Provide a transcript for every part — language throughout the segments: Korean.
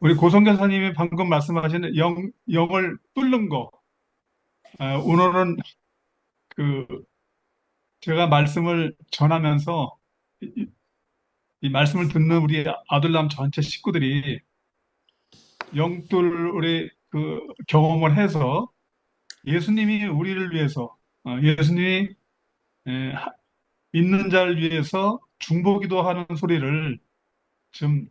우리 고성교사님이 방금 말씀하신 영을 뚫는 거. 오늘은 그 제가 말씀을 전하면서 이, 이 말씀을 듣는 우리 아들람 전체 식구들이 영뚫의 그 경험을 해서 예수님이 우리를 위해서, 예수님이 에, 하- 있는 자를 위해서 중보기도 하는 소리를 좀,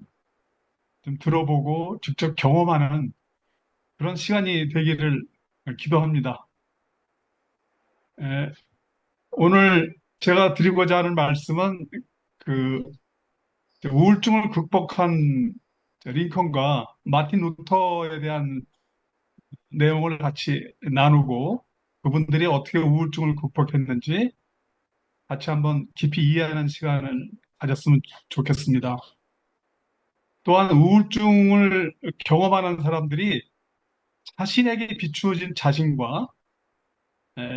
좀 들어보고 직접 경험하는 그런 시간이 되기를 기도합니다. 에, 오늘 제가 드리고자 하는 말씀은 그 우울증을 극복한 링컨과 마틴 루터에 대한 내용을 같이 나누고 그분들이 어떻게 우울증을 극복했는지 같이 한번 깊이 이해하는 시간을 가졌으면 좋겠습니다. 또한 우울증을 경험하는 사람들이 자신에게 비추어진 자신과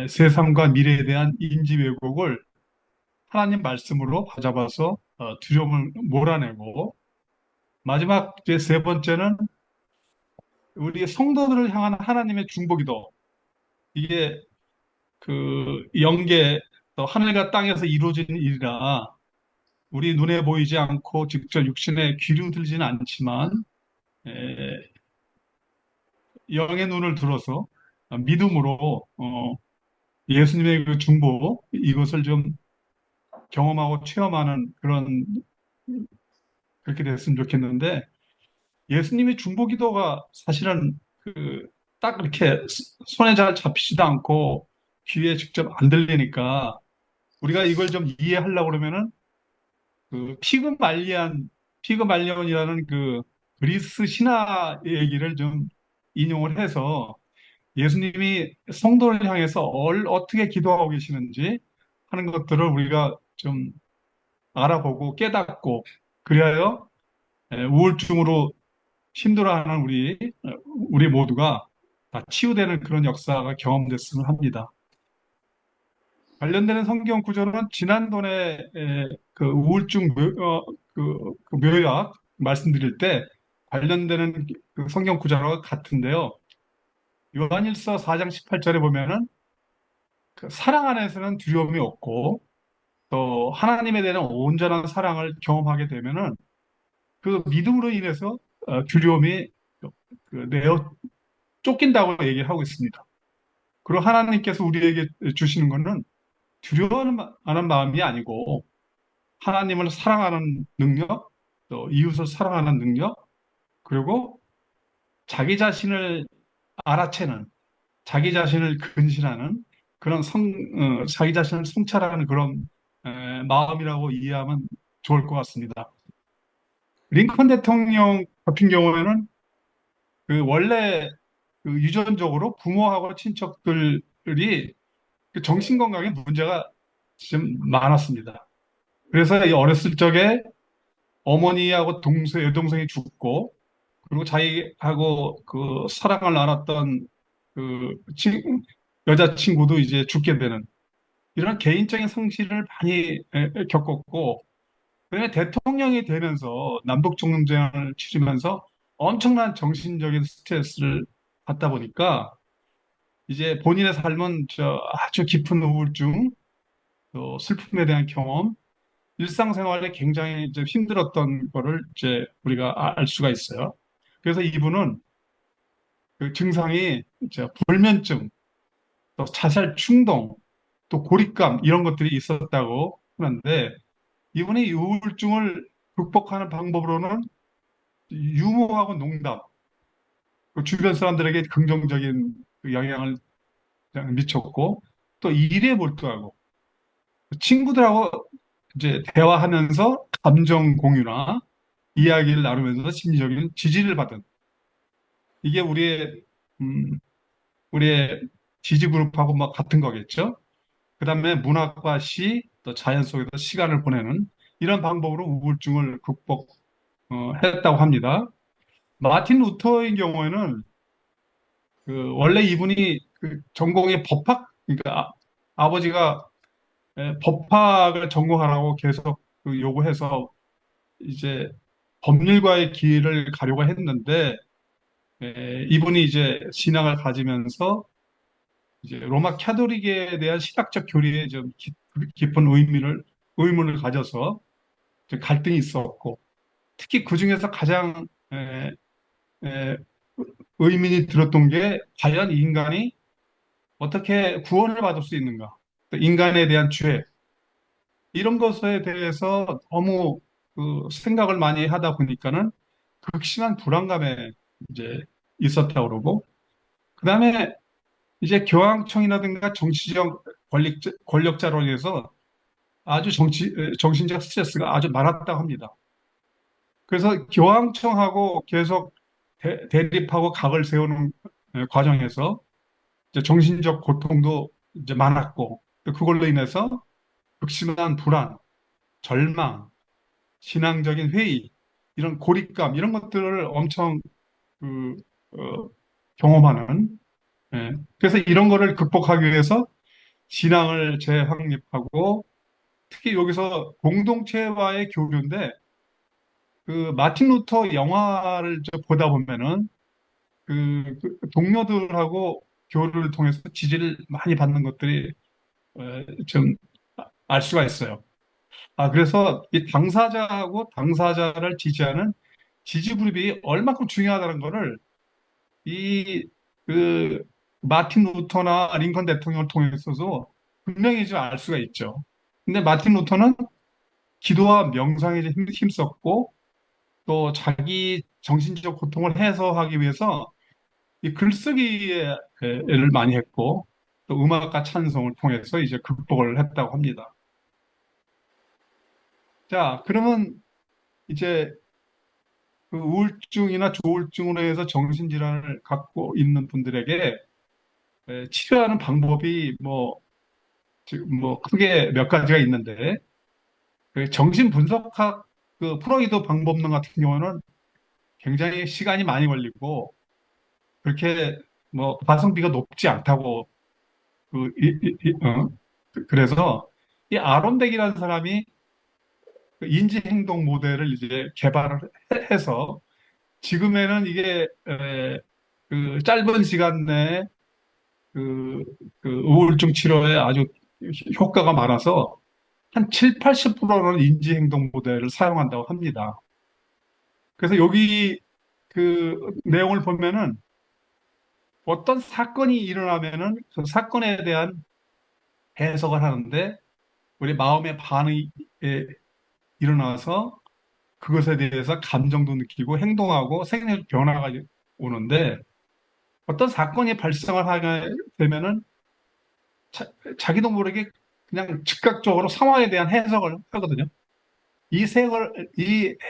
세상과 미래에 대한 인지 왜곡을 하나님 말씀으로 바잡아서 두려움을 몰아내고 마지막 이제 세 번째는 우리 성도들을 향한 하나님의 중보기도 이게 그 영계 또 하늘과 땅에서 이루어진 일이라 우리 눈에 보이지 않고 직접 육신에 귀로 들지는 않지만 에, 영의 눈을 들어서 믿음으로 예수님의 그 중보 이것을 좀 경험하고 체험하는 그런 그렇게 됐으면 좋겠는데 예수님의 중보기도가 사실은 그 딱 이렇게 손에 잘 잡히지도 않고 귀에 직접 안 들리니까 우리가 이걸 좀 이해하려고 그러면은 그 피그말리온이라는 그 그리스 신화 얘기를 좀 인용을 해서 예수님이 성도를 향해서 어떻게 기도하고 계시는지 하는 것들을 우리가 좀 알아보고 깨닫고 그리하여 우울증으로 힘들어하는 우리 모두가 다 치유되는 그런 역사가 경험됐으면 합니다. 관련되는 성경 구절은 지난번에 그 우울증 그 묘약 말씀드릴 때 관련되는 그 성경 구절과 같은데요. 요한일서 4장 18절에 보면은 그 사랑 안에서는 두려움이 없고 또 하나님에 대한 온전한 사랑을 경험하게 되면은 그 믿음으로 인해서 두려움이 내어 쫓긴다고 얘기를 하고 있습니다. 그리고 하나님께서 우리에게 주시는 것은 두려워하는 마음이 아니고 하나님을 사랑하는 능력, 또 이웃을 사랑하는 능력, 그리고 자기 자신을 알아채는, 자기 자신을 근신하는 그런 자기 자신을 성찰하는 그런 마음이라고 이해하면 좋을 것 같습니다. 링컨 대통령 같은 경우에는 그 원래 그 유전적으로 부모하고 친척들이 그 정신건강에 문제가 좀 많았습니다. 그래서 이 어렸을 적에 어머니하고 여동생이 죽고, 그리고 자기하고 그 사랑을 나눴던 그 여자친구도 이제 죽게 되는 이런 개인적인 상실을 많이 겪었고, 그다음에 대통령이 되면서 남북정전을 치르면서 엄청난 정신적인 스트레스를 받다 보니까 이제 본인의 삶은 아주 깊은 우울증, 또 슬픔에 대한 경험, 일상생활에 굉장히 이제 힘들었던 거를 이제 우리가 알 수가 있어요. 그래서 이분은 그 증상이 이제 불면증, 또 자살 충동, 또 고립감 이런 것들이 있었다고 하는데 이분이 이 우울증을 극복하는 방법으로는 유머하고 농담, 그 주변 사람들에게 긍정적인 그 영향을 미쳤고 또 일에 몰두하고 친구들하고 이제 대화하면서 감정 공유나 이야기를 나누면서 심리적인 지지를 받은 이게 음, 우리의 지지 그룹하고 막 같은 거겠죠. 그다음에 문학과 시, 또 자연 속에서 시간을 보내는 이런 방법으로 우울증을 극복했다고 합니다. 마틴 루터의 경우에는 그 원래 이분이 그 전공이 법학, 그러니까 버지가 법학을 전공하라고 계속 그 요구해서 이제 법률가의 길을 가려고 했는데 이분이 이제 신앙을 가지면서 이제 로마 카톨릭에 대한 신학적 교리에 좀 깊은 의문을 가져서 좀 갈등이 있었고 특히 그 중에서 가장 에, 의문이 들었던 게 과연 이 인간이 어떻게 구원을 받을 수 있는가? 또 인간에 대한 죄 이런 것에 대해서 너무 그 생각을 많이 하다 보니까는 극심한 불안감에 이제 있었다고 그러고 그다음에 이제 교황청이라든가 정치적 권력자로 인해서 아주 정신적 스트레스가 아주 많았다고 합니다. 그래서 교황청하고 계속 대립하고 각을 세우는 과정에서 이제 정신적 고통도 이제 많았고 또 그걸로 인해서 극심한 불안, 절망, 신앙적인 회의, 이런 고립감 이런 것들을 엄청 그, 어, 경험하는 그래서 이런 거를 극복하기 위해서 신앙을 재확립하고 특히 여기서 공동체와의 교류인데 그 마틴 루터 영화를 보다 보면은 그 동료들하고 교류를 통해서 지지를 많이 받는 것들이 좀 알 수가 있어요. 그래서 이 당사자하고 당사자를 지지하는 지지 그룹이 얼마큼 중요하다는 거를 이 그 마틴 루터나 링컨 대통령을 통해서도 분명히 좀 알 수가 있죠. 근데 마틴 루터는 기도와 명상에 힘썼고 또 자기 정신적 고통을 해소하기 위해서 이 글쓰기를 많이 했고 또 음악과 찬송을 통해서 이제 극복을 했다고 합니다. 자, 그러면 이제 그 우울증이나 조울증으로 해서 정신질환을 갖고 있는 분들에게 치료하는 방법이 지금 크게 몇 가지가 있는데 그 정신분석학 그 프로이드 방법론 같은 경우는 굉장히 시간이 많이 걸리고 그렇게 가성비가 높지 않다고 그래서 이 아론백이라는 사람이 그 인지행동 모델을 이제 개발을 해서 지금에는 이게 그 짧은 시간 내에 그, 그 우울증 치료에 아주 효과가 많아서 한 7, 80%는 인지행동 모델을 사용한다고 합니다. 그래서 여기 그 내용을 보면은 어떤 사건이 일어나면은 그 사건에 대한 해석을 하는데 우리 마음의 반응이 일어나서 그것에 대해서 감정도 느끼고 행동하고 생리적 변화가 오는데 어떤 사건이 발생을 하게 되면은 자기도 모르게 그냥 즉각적으로 상황에 대한 해석을 하거든요. 이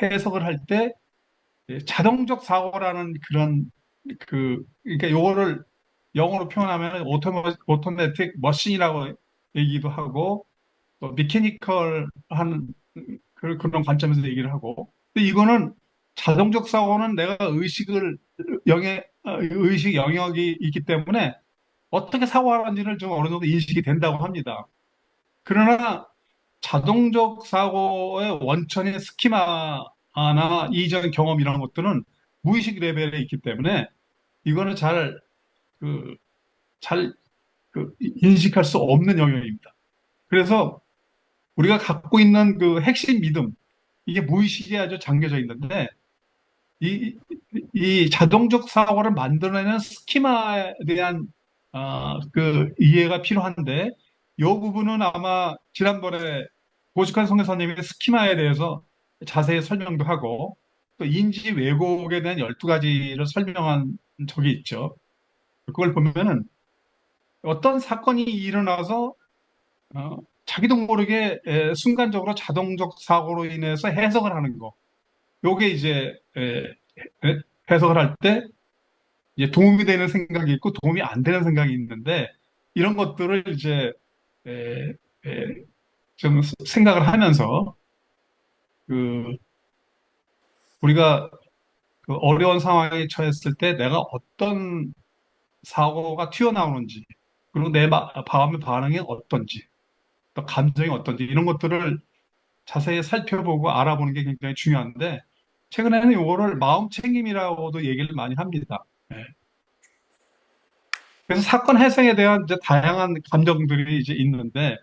해석을 할 때 자동적 사고라는 그런 그러니까 요거를 영어로 표현하면 오토매틱 머신이라고 얘기도 하고 또 미케니컬한 그런 관점에서 얘기를 하고 근데 이거는 자동적 사고는 내가 의식 영역이 있기 때문에 어떻게 사고하는지를 좀 어느 정도 인식이 된다고 합니다. 그러나 자동적 사고의 원천인 스키마나 이전 경험 이런 것들은 무의식 레벨에 있기 때문에 이거는 그, 잘 인식할 수 없는 영역입니다. 그래서 우리가 갖고 있는 그 핵심 믿음, 이게 무의식에 아주 잠겨져 있는데 이, 이 자동적 사고를 만들어내는 스키마에 대한 그 이해가 필요한데 이 부분은 아마 지난번에 고식환 선교사님의 스키마에 대해서 자세히 설명도 하고 또 인지 왜곡에 대한 12가지를 설명한 적이 있죠. 그걸 보면은 어떤 사건이 일어나서 자기도 모르게 순간적으로 자동적 사고로 인해서 해석을 하는 거. 요게 이제 해석을 할 때 이제 도움이 되는 생각이 있고 도움이 안 되는 생각이 있는데 이런 것들을 이제 에, 에, 좀 생각을 하면서 그 우리가 그 어려운 상황에 처했을 때 내가 어떤 사고가 튀어나오는지 그리고 내 마음의 반응이 어떤지 또 감정이 어떤지 이런 것들을 자세히 살펴보고 알아보는 게 굉장히 중요한데 최근에는 이거를 마음 챙김이라고도 얘기를 많이 합니다. 예. 그래서 사건 해석에 대한 이제 다양한 감정들이 이제 있는데,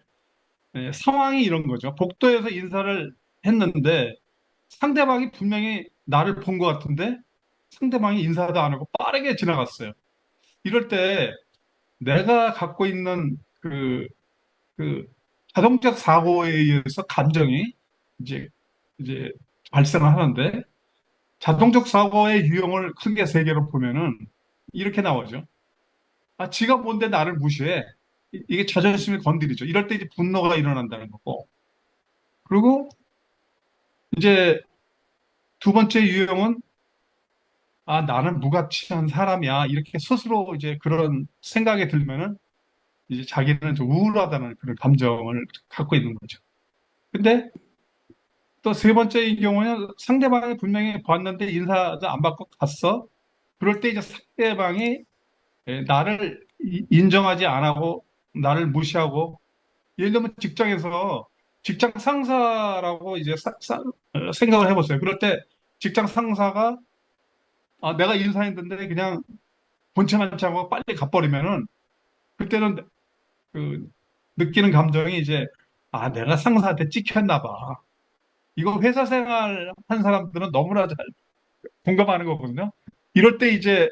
상황이 이런 거죠. 복도에서 인사를 했는데 상대방이 분명히 나를 본 것 같은데 상대방이 인사도 안 하고 빠르게 지나갔어요. 이럴 때 내가 갖고 있는 그 자동적 사고에 의해서 감정이 이제, 이제 발생을 하는데, 자동적 사고의 유형을 크게 세 개로 보면은 이렇게 나오죠. 아, 지가 뭔데 나를 무시해. 이게 자존심을 건드리죠. 이럴 때 이제 분노가 일어난다는 거고. 그리고 이제 두 번째 유형은, 아, 나는 무가치한 사람이야. 이렇게 스스로 이제 그런 생각이 들면은 이제 자기는 좀 우울하다는 그런 감정을 갖고 있는 거죠. 근데 또 세 번째인 경우는 상대방이 분명히 봤는데 인사도 안 받고 갔어. 그럴 때 이제 상대방이 나를 인정하지 안 하고 나를 무시하고, 예를 들면 직장에서 직장 상사라고 이제 생각을 해보세요. 그럴 때 직장 상사가, 아, 내가 인사했는데 그냥 본체만 차고 빨리 가버리면은, 그때는 그 느끼는 감정이 이제, 아, 내가 상사한테 찍혔나 봐. 이거 회사 생활 한 사람들은 너무나 잘 공감하는 거거든요. 이럴 때 이제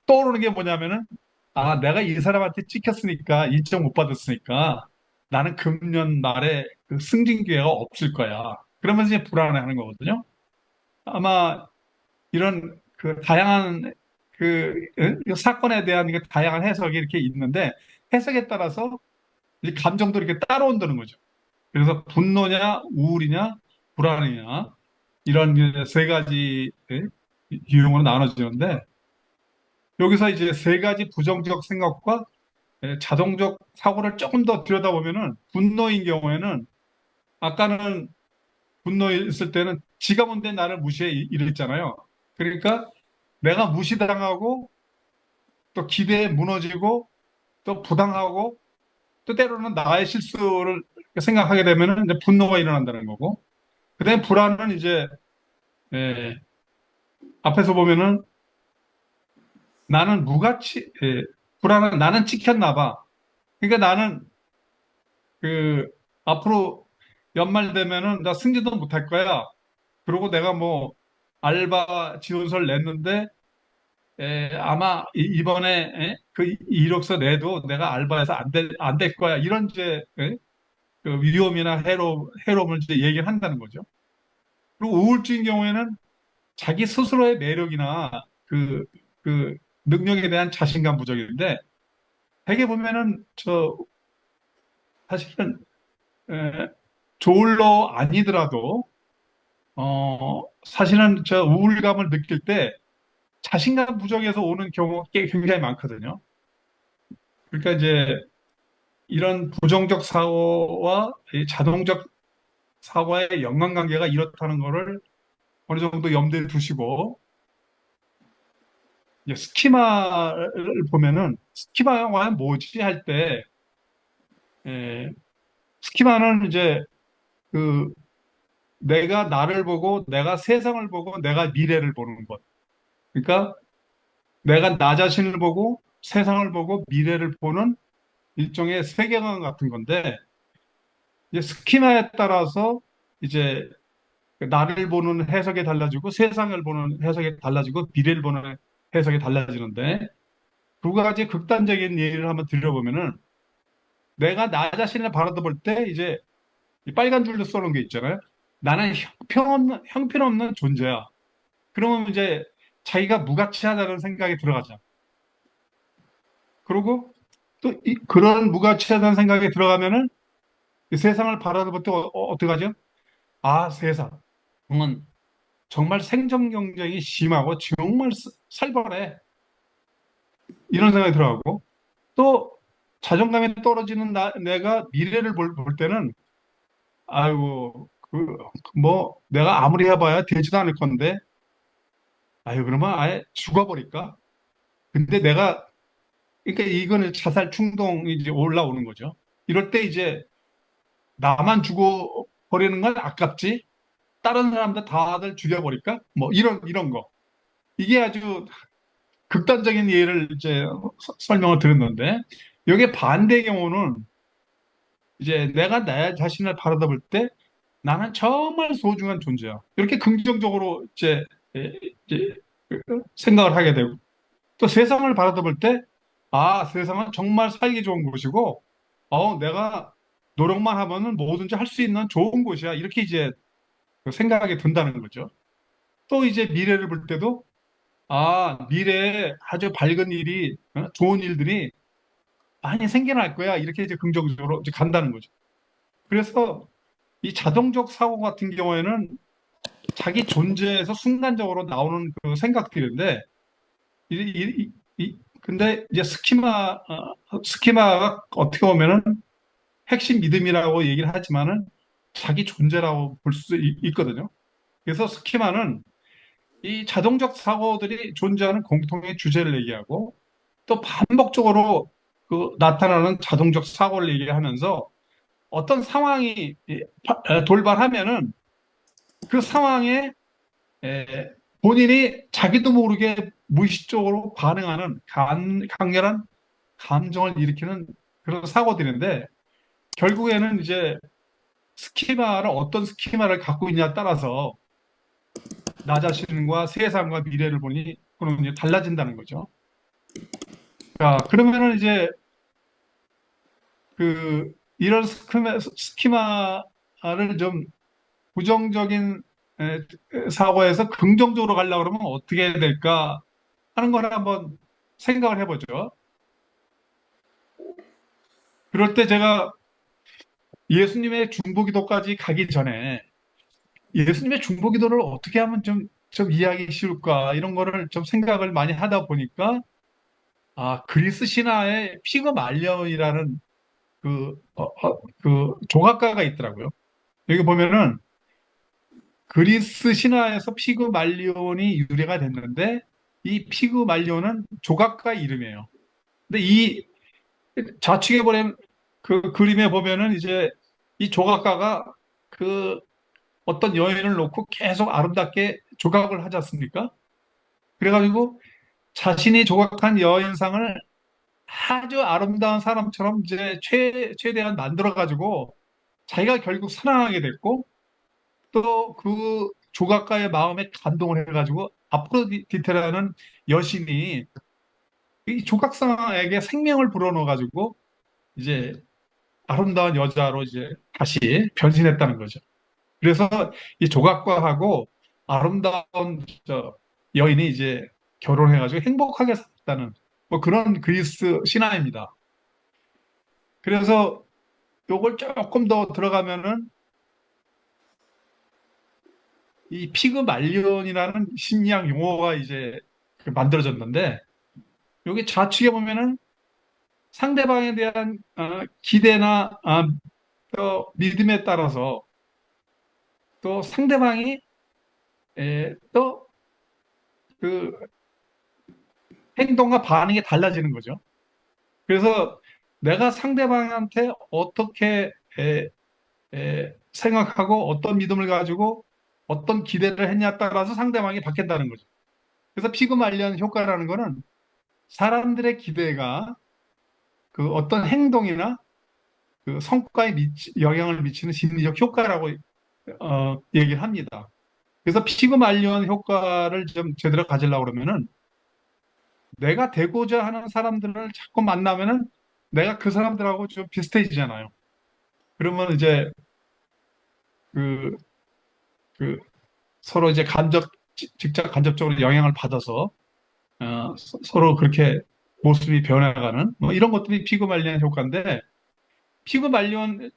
떠오르는 게 뭐냐면은, 아, 내가 이 사람한테 찍혔으니까, 인정 못 받았으니까, 나는 금년 말에 그 승진 기회가 없을 거야. 그러면서 이제 불안해하는 거거든요. 아마 이런 그 다양한 이 사건에 대한 그 다양한 해석이 이렇게 있는데, 해석에 따라서 이 감정도 이렇게 따라온다는 거죠. 그래서 분노냐, 우울이냐, 불안이냐, 이런 이제 세 가지 유형으로 나눠지는데, 여기서 이제 세 가지 부정적 생각과 자동적 사고를 조금 더 들여다보면은, 분노인 경우에는, 아까는 분노했을 때는 지가 뭔데 나를 무시해 이랬잖아요. 그러니까 내가 무시당하고 또 기대에 무너지고 또 부당하고 또 때로는 나의 실수를 생각하게 되면은 이제 분노가 일어난다는 거고, 그다음에 불안은 이제 에, 앞에서 보면은 나는 무가치 불안은 나는 찍혔나 봐. 그러니까 나는 그 앞으로 연말 되면은 나 승진도 못 할 거야. 그리고 내가 뭐 알바 지원서를 냈는데 아마 이번에 그 이력서 내도 내가 알바해서 안 될 거야. 이런 이제 그 위험이나 해로움을 이제 얘기를 한다는 거죠. 그리고 우울증인 경우에는 자기 스스로의 매력이나 그 능력에 대한 자신감 부족인데, 되게 보면은 사실은 에, 저울로 아니더라도 사실은 우울감을 느낄 때 자신감 부족에서 오는 경우가 굉장히 많거든요. 그러니까 이제 이런 부정적 사고와 이 자동적 사고의 연관관계가 이렇다는 거를 어느 정도 염두에 두시고, 이제 스키마를 보면은 스키마가 뭐지 할 때, 스키마는 이제 그 내가 나를 보고 내가 세상을 보고 내가 미래를 보는 것. 그러니까 내가 나 자신을 보고 세상을 보고 미래를 보는 일종의 세계관 같은 건데, 이제 스키마에 따라서 이제 나를 보는 해석이 달라지고 세상을 보는 해석이 달라지고 미래를 보는 해석이 달라지는데, 두 가지 극단적인 예를 한번 들어보면은, 내가 나 자신을 바라볼 때 이제 이 빨간 줄로 써놓은 게 있잖아요. 나는 형편없는 존재야. 그러면 이제 자기가 무가치하다는 생각이 들어가죠. 그리고 또 그런 무가치하다는 생각이 들어가면은 이 세상을 바라볼 때 어떻게 하죠? 아, 세상은 정말 생존 경쟁이 심하고 정말 살벌해. 이런 생각이 들어가고, 또 자존감이 떨어지는 내가 미래를 볼 때는, 아이고, 뭐, 내가 아무리 해봐야 되지도 않을 건데, 아유, 그러면 아예 죽어버릴까? 근데 그러니까 이거는 자살 충동이 이제 올라오는 거죠. 이럴 때 이제 나만 죽어버리는 건 아깝지? 다른 사람들 다들 죽여버릴까? 뭐 이런 거. 이게 아주 극단적인 예를 이제 설명을 드렸는데, 여기에 반대의 경우는 이제 내가 내 자신을 바라볼 때 나는 정말 소중한 존재야. 이렇게 긍정적으로 이제 생각을 하게 되고, 또 세상을 바라볼 때, 아, 세상은 정말 살기 좋은 곳이고, 내가 노력만 하면은 뭐든지 할 수 있는 좋은 곳이야. 이렇게 이제 생각이 든다는 거죠. 또 이제 미래를 볼 때도, 아, 미래에 아주 밝은 일이, 좋은 일들이 많이 생겨날 거야. 이렇게 이제 긍정적으로 이제 간다는 거죠. 그래서 이 자동적 사고 같은 경우에는 자기 존재에서 순간적으로 나오는 그 생각들인데, 근데 이제 스키마가 어떻게 보면은 핵심 믿음이라고 얘기를 하지만은 자기 존재라고 볼 수 있거든요. 그래서 스키마는 이 자동적 사고들이 존재하는 공통의 주제를 얘기하고, 또 반복적으로 나타나는 자동적 사고를 얘기하면서 어떤 상황이 돌발하면은 그 상황에 에, 본인이 자기도 모르게 무의식적으로 반응하는 강렬한 감정을 일으키는 그런 사고들인데, 결국에는 이제 스키마를 어떤 스키마를 갖고 있냐에 따라서 나 자신과 세상과 미래를 보니 그런 이제 달라진다는 거죠. 자, 그러면은 이제 이런 스키마를 좀 부정적인 사고에서 긍정적으로 가려고 그러면 어떻게 해야 될까 하는 걸 한번 생각을 해보죠. 그럴 때 제가 예수님의 중보기도까지 가기 전에 예수님의 중보기도를 어떻게 하면 좀 이해하기 쉬울까 이런 거를 좀 생각을 많이 하다 보니까, 아, 그리스 신화에 피그말리온이라는 그 조각가가 있더라고요. 여기 보면은 그리스 신화에서 피그말리온이 유래가 됐는데, 이 피그말리온은 조각가 이름이에요. 근데 이 좌측에 보면 그 그림에 보면은 이제 이 조각가가 그 어떤 여인을 놓고 계속 아름답게 조각을 하지 않습니까? 그래가지고 자신이 조각한 여인상을 아주 아름다운 사람처럼 이제 최대한 만들어가지고 자기가 결국 사랑하게 됐고, 또 그 조각가의 마음에 감동을 해가지고 아프로디테라는 여신이 이 조각상에게 생명을 불어넣어가지고 이제 아름다운 여자로 이제 다시 변신했다는 거죠. 그래서 이 조각가하고 아름다운 여인이 이제 결혼해가지고 행복하게 살았다는 뭐 그런 그리스 신화입니다. 그래서 요걸 조금 더 들어가면은 이 피그말리온이라는 심리학 용어가 이제 만들어졌는데, 여기 좌측에 보면은 상대방에 대한 기대나 또 믿음에 따라서 또 상대방이 또 그 행동과 반응이 달라지는 거죠. 그래서 내가 상대방한테 어떻게 생각하고 어떤 믿음을 가지고 어떤 기대를 했냐에 따라서 상대방이 바뀐다는 거죠. 그래서 피그말리온 효과라는 거는 사람들의 기대가 그 어떤 행동이나 그 성과에 영향을 미치는 심리적 효과라고 얘기를 합니다. 그래서 피그말리온 효과를 좀 제대로 가지려고 그러면은 내가 되고자 하는 사람들을 자꾸 만나면은 내가 그 사람들하고 좀 비슷해지잖아요. 그러면 이제 그, 그 서로 이제 직접 간접적으로 영향을 받아서 서로 그렇게 모습이 변해가는 뭐 이런 것들이 피그말리온 효과인데, 피그말리온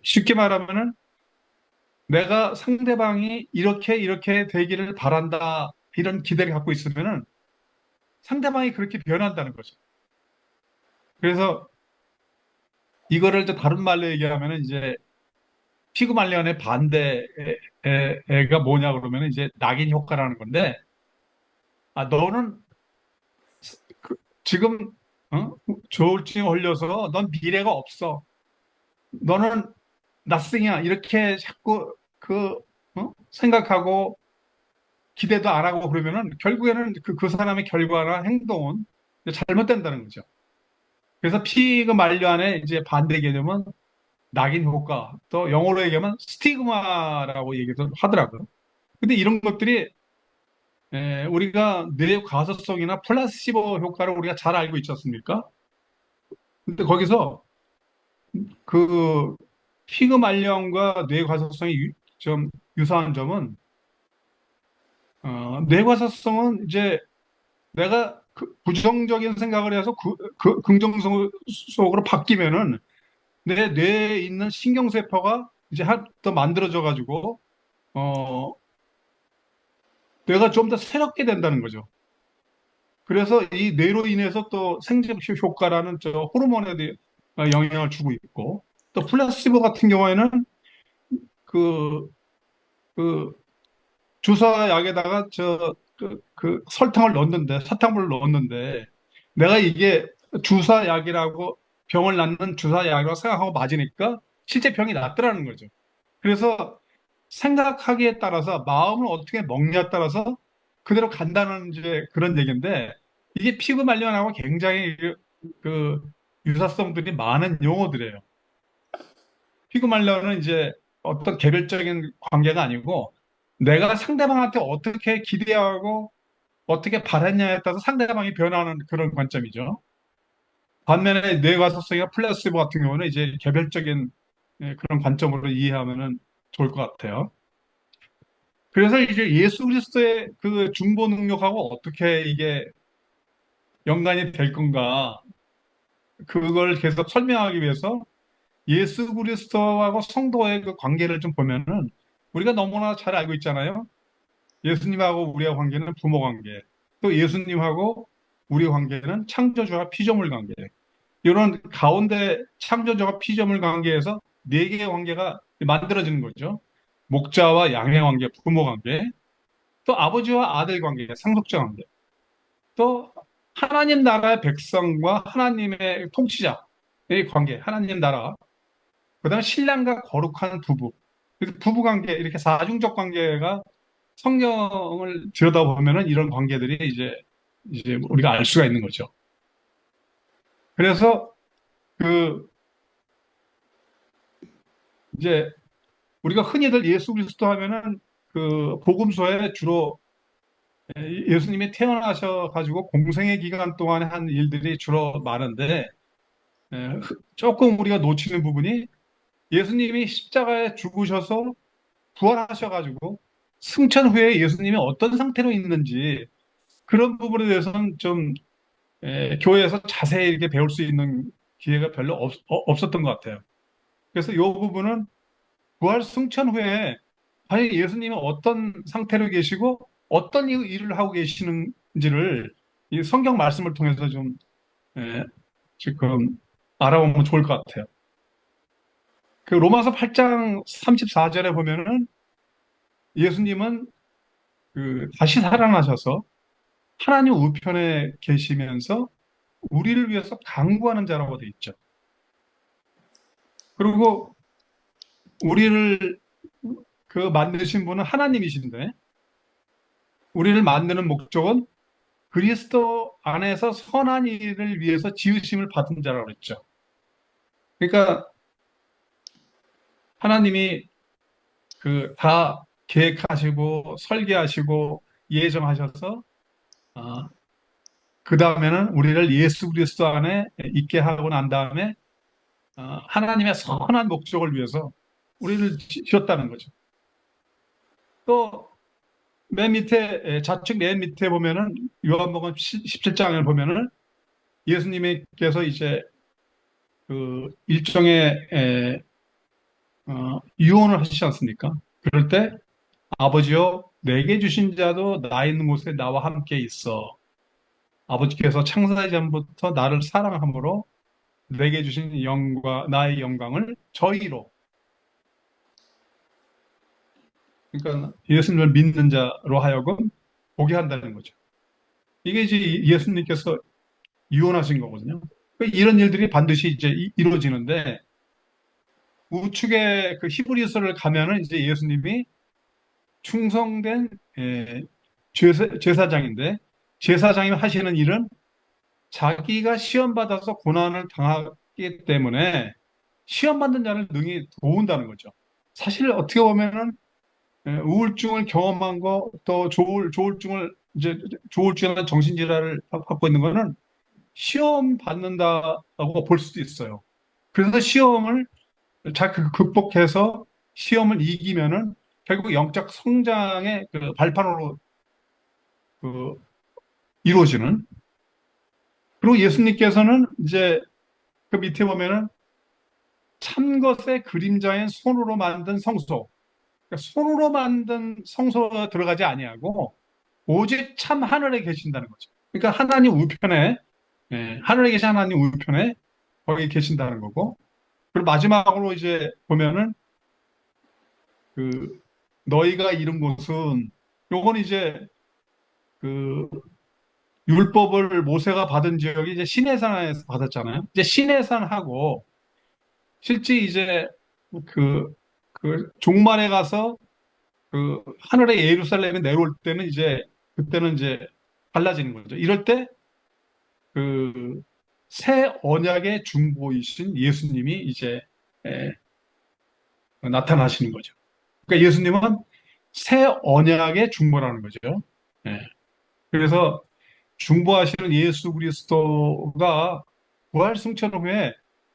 쉽게 말하면은 내가 상대방이 이렇게 되기를 바란다 이런 기대를 갖고 있으면은 상대방이 그렇게 변한다는 거죠. 그래서 이거를 이제 다른 말로 얘기하면은 이제 피그말리온의 반대가 뭐냐 그러면은 이제 낙인 효과라는 건데, 아, 너는 그- 지금 조울증에 걸려서 넌 미래가 없어. 너는 낯생이야. 이렇게 자꾸 생각하고 기대도 안 하고 그러면은 결국에는 그 사람의 결과나 행동은 잘못된다는 거죠. 그래서 피그 만류안의 이제 반대 개념은 낙인 효과, 또 영어로 얘기하면 스티그마라고 얘기도 하더라고요. 근데 이런 것들이 우리가 뇌 과소성이나 플라시보 효과를 우리가 잘 알고 있지 않습니까? 근데 거기서 그 피그 말령과 뇌 과소성이 좀 유사한 점은 뇌 과소성은 이제 내가 부정적인 생각을 해서 긍정성 속으로 바뀌면은 내 뇌에 있는 신경세포가 이제 더 만들어져 가지고 어 뇌가 좀 더 새롭게 된다는 거죠. 그래서 이 뇌로 인해서 또 생殖 효과라는 저 호르몬에 대해 영향을 주고 있고 또 플라시보 같은 경우에는 그, 그 주사약에다가 설탕을 넣었는데 사탕물을 넣었는데 내가 이게 주사약이라고 병을 낫는 주사약이라고 생각하고 맞으니까 실제 병이 낫더라는 거죠. 그래서 생각하기에 따라서 마음을 어떻게 먹냐에 따라서 그대로 간다는 이제 그런 얘기인데 이게 피부 말년하고 굉장히 그 유사성들이 많은 용어들이에요. 피그 말려는 이제 어떤 개별적인 관계가 아니고 내가 상대방한테 어떻게 기대하고 어떻게 바랐냐에 따라서 상대방이 변화하는 그런 관점이죠. 반면에 뇌과속성이나 플라시보 같은 경우는 이제 개별적인 그런 관점으로 이해하면 좋을 것 같아요. 그래서 이제 예수 그리스도의 그 중보 능력하고 어떻게 이게 연관이 될 건가 그걸 계속 설명하기 위해서 예수 그리스도하고 성도의 그 관계를 좀 보면은 우리가 너무나 잘 알고 있잖아요. 예수님하고 우리의 관계는 부모 관계, 또 예수님하고 우리 관계는 창조주와 피조물 관계. 이런 가운데 창조주와 피조물 관계에서 네 개의 관계가 만들어지는 거죠. 목자와 양의 관계, 부모 관계, 또 아버지와 아들 관계, 상속자 관계, 또 하나님 나라의 백성과 하나님의 통치자의 관계, 하나님 나라, 그다음에 신랑과 거룩한 부부. 그래서 부부 관계 이렇게 사중적 관계가 성경을 들여다보면은 이런 관계들이 이제 우리가 알 수가 있는 거죠. 그래서 그 이제 우리가 흔히들 예수 그리스도 하면은 그 복음서에 주로 예수님이 태어나셔 가지고 공생의 기간 동안에 한 일들이 주로 많은데 조금 우리가 놓치는 부분이 예수님이 십자가에 죽으셔서 부활하셔가지고 승천 후에 예수님이 어떤 상태로 있는지 그런 부분에 대해서는 좀 교회에서 자세히 이렇게 배울 수 있는 기회가 별로 없었던 것 같아요. 그래서 이 부분은 부활 승천 후에 과연 예수님은 어떤 상태로 계시고 어떤 일을 하고 계시는지를 이 성경 말씀을 통해서 좀 지금 알아보면 좋을 것 같아요. 그 로마서 8장 34절에 보면은 예수님은 그 다시 살아나셔서 하나님 우편에 계시면서 우리를 위해서 강구하는 자라고 돼 있죠. 그리고 우리를 그 만드신 분은 하나님이신데 우리를 만드는 목적은 그리스도 안에서 선한 일을 위해서 지으심을 받은 자라고 그랬죠. 그러니까 하나님이 그 다 계획하시고 설계하시고 예정하셔서 그 다음에는 우리를 예수 그리스도 안에 있게 하고 난 다음에 하나님의 선한 목적을 위해서 우리를 지었다는 거죠. 또 맨 밑에 좌측 맨 밑에 보면은 요한복음 17장을 보면은 예수님께서 이제 그 일종의 유언을 하시지 않습니까? 그럴 때 아버지여 내게 주신 자도 나 있는 곳에 나와 함께 있어. 아버지께서 창세기 전부터 나를 사랑함으로 내게 주신 나의 영광을 저희로 그러니까 예수님을 믿는 자로 하여금 보게 한다는 거죠. 이게 이제 예수님께서 유언하신 거거든요. 그러니까 이런 일들이 반드시 이제 이루어지는데 우측에 그 히브리서를 가면은 이제 예수님이 충성된 제사장인데, 제사장이 하시는 일은 자기가 시험받아서 고난을 당하기 때문에 시험받는 자를 능히 도운다는 거죠. 사실 어떻게 보면은 우울증을 경험한 거, 또 조울증이나 정신질환을 갖고 있는 거는 시험 받는다고 볼 수도 있어요. 그래서 시험을 잘 극복해서 시험을 이기면은 결국 영적 성장의 그 발판으로 그 이루어지는. 그리고 예수님께서는 이제 그 밑에 보면은 참 것의 그림자인 손으로 만든 성소. 그러니까 손으로 만든 성소가 들어가지 아니하고 오직 참 하늘에 계신다는 거죠. 그러니까 하나님 우편에, 하늘에 계신 하나님 우편에 거기 계신다는 거고. 그리고 마지막으로 이제 보면은 그 너희가 이룬 곳은, 요건 이제 그 율법을 모세가 받은 지역이 이제 시내산에서 받았잖아요. 이제 시내산하고 실제 이제 그, 그 종말에 가서 그 하늘의 예루살렘에 내려올 때는 이제 그때는 이제 달라지는 거죠. 이럴 때 그 새 언약의 중보이신 예수님이 이제 에, 나타나시는 거죠. 그러니까 예수님은 새 언약의 중보라는 거죠. 예. 그래서 중보하시는 예수 그리스도가 부활 승천 후에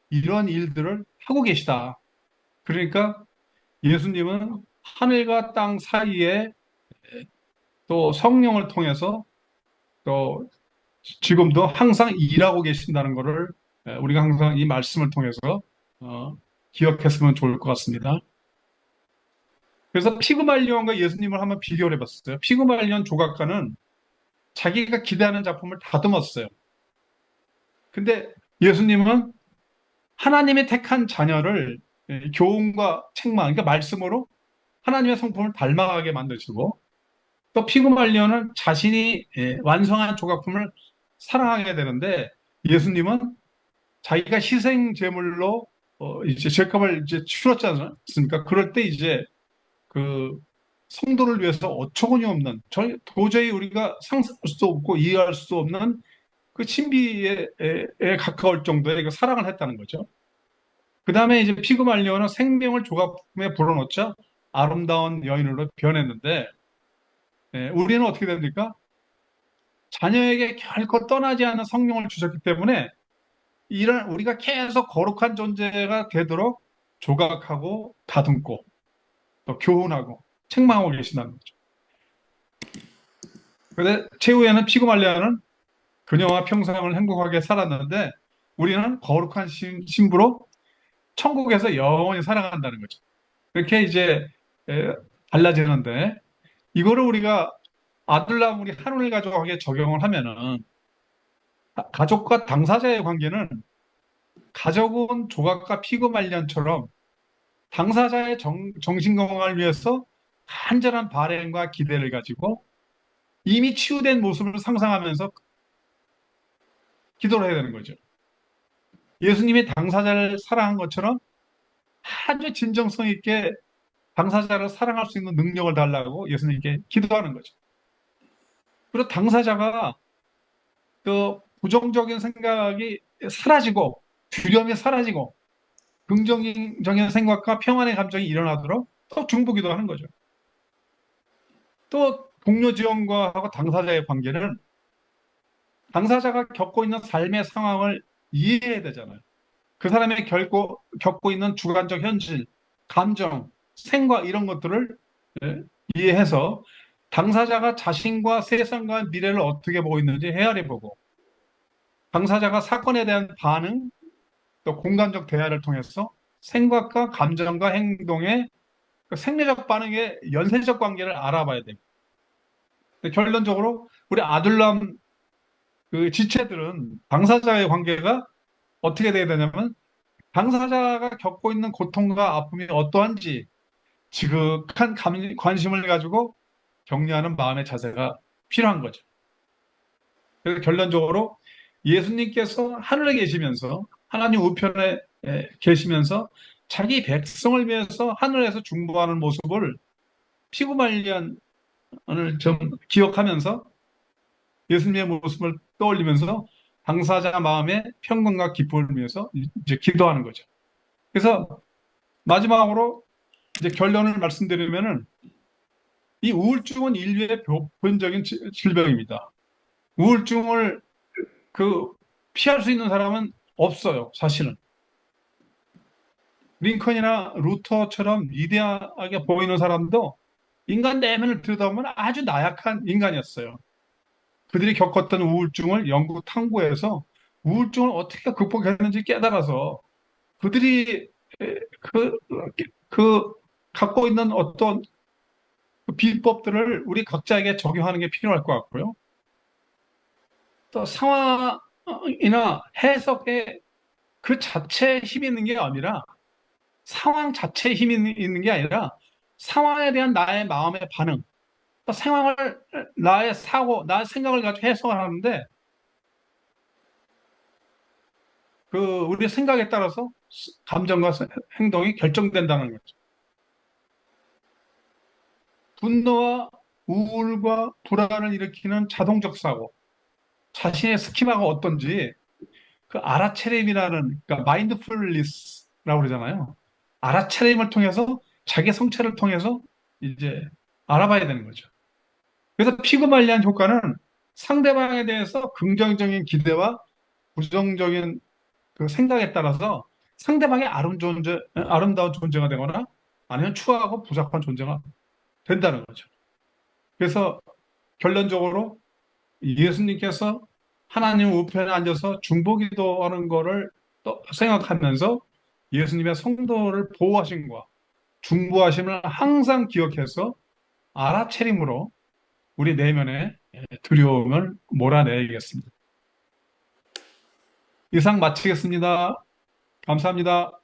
이런 일들을 하고 계시다. 그러니까 예수님은 하늘과 땅 사이에 또 성령을 통해서 또 지금도 항상 일하고 계신다는 것을 우리가 항상 이 말씀을 통해서 어, 기억했으면 좋을 것 같습니다. 그래서 피그말리온과 예수님을 한번 비교를 해봤어요. 피그말리온 조각가는 자기가 기대하는 작품을 다듬었어요. 근데 예수님은 하나님의 택한 자녀를 교훈과 책망, 그러니까 말씀으로 하나님의 성품을 닮아가게 만드시고, 또 피그말리온은 자신이 완성한 조각품을 사랑하게 되는데, 예수님은 자기가 희생 제물로 이제 제값을 이제 치렀지 않습니까? 그럴 때 이제 그 성도를 위해서 어처구니 없는, 도저히 우리가 상상할 수 없고 이해할 수 없는 그 신비에 가까울 정도의 그 사랑을 했다는 거죠. 그 다음에 이제 피그말리오는 생명을 조각품에 불어넣자 아름다운 여인으로 변했는데, 우리는 어떻게 됩니까? 자녀에게 결코 떠나지 않는 성령을 주셨기 때문에 이런 우리가 계속 거룩한 존재가 되도록 조각하고 다듬고 또 교훈하고 책망하고 계신다는 거죠. 그런데 최후에는 피그말리아는 그녀와 평생을 행복하게 살았는데 우리는 거룩한 신부로 천국에서 영원히 살아간다는 거죠. 이렇게 이제 에, 달라지는데 이거를 우리가 아둘람 우리 한운을 가족에게 적용을 하면은 가족과 당사자의 관계는 가족은 조각과 피그말리안처럼 당사자의 정신 건강을 위해서 간절한 바램과 기대를 가지고 이미 치유된 모습을 상상하면서 기도를 해야 되는 거죠. 예수님이 당사자를 사랑한 것처럼 아주 진정성 있게 당사자를 사랑할 수 있는 능력을 달라고 예수님께 기도하는 거죠. 그리고 당사자가 그 부정적인 생각이 사라지고 두려움이 사라지고 긍정적인 생각과 평안의 감정이 일어나도록 또 중보기도 하는 거죠. 또 동료 지원과 하고 당사자의 관계는 당사자가 겪고 있는 삶의 상황을 이해해야 되잖아요. 그 사람이 겪고 있는 주관적 현실, 감정, 생각 이런 것들을 예, 이해해서 당사자가 자신과 세상과 미래를 어떻게 보고 있는지 헤아려 보고 당사자가 사건에 대한 반응, 또 공감적 대화를 통해서 생각과 감정과 행동의 그 생리적 반응의 연쇄적 관계를 알아봐야 됩니다. 결론적으로 우리 아둘람 그 지체들은 당사자의 관계가 어떻게 돼야 되냐면 당사자가 겪고 있는 고통과 아픔이 어떠한지 지극한 관심을 가지고 격려하는 마음의 자세가 필요한 거죠. 그래서 결론적으로 예수님께서 하늘에 계시면서 하나님 우편에 계시면서 자기 백성을 위해서 하늘에서 중보하는 모습을 피구말리안을 좀 기억하면서 예수님의 모습을 떠올리면서 당사자 마음의 평강과 기쁨을 위해서 이제 기도하는 거죠. 그래서 마지막으로 이제 결론을 말씀드리면은 이 우울증은 인류의 보편적인 질병입니다. 우울증을 그 피할 수 있는 사람은 없어요, 사실은. 링컨이나 루터처럼 위대하게 보이는 사람도 인간 내면을 들여다보면 아주 나약한 인간이었어요. 그들이 겪었던 우울증을 연구 탐구해서 우울증을 어떻게 극복했는지 깨달아서 그들이 그, 그 갖고 있는 어떤 그 비법들을 우리 각자에게 적용하는 게 필요할 것 같고요. 또 상황이나 해석에 그 자체에 힘이 있는 게 아니라 상황 자체에 힘이 있는 게 아니라 상황에 대한 나의 마음의 반응, 또 상황을 나의 사고, 나의 생각을 가지고 해석을 하는데 그 우리의 생각에 따라서 감정과 행동이 결정된다는 거죠. 분노와 우울과 불안을 일으키는 자동적 사고, 자신의 스키마가 어떤지 그 알아차림이라는 그러니까 마인드풀리스라고 그러잖아요. 알아차림을 통해서 자기 성찰을 통해서 이제 알아봐야 되는 거죠. 그래서 피그말리안 효과는 상대방에 대해서 긍정적인 기대와 부정적인 그 생각에 따라서 상대방이 아름다운 존재가 되거나 아니면 추하고 부족한 존재가 된다는 거죠. 그래서 결론적으로 예수님께서 하나님 우편에 앉아서 중보기도하는 거를 또 생각하면서 예수님의 성도를 보호하신 것, 중보하심을 항상 기억해서 알아차림으로 우리 내면의 두려움을 몰아내야겠습니다. 이상 마치겠습니다. 감사합니다.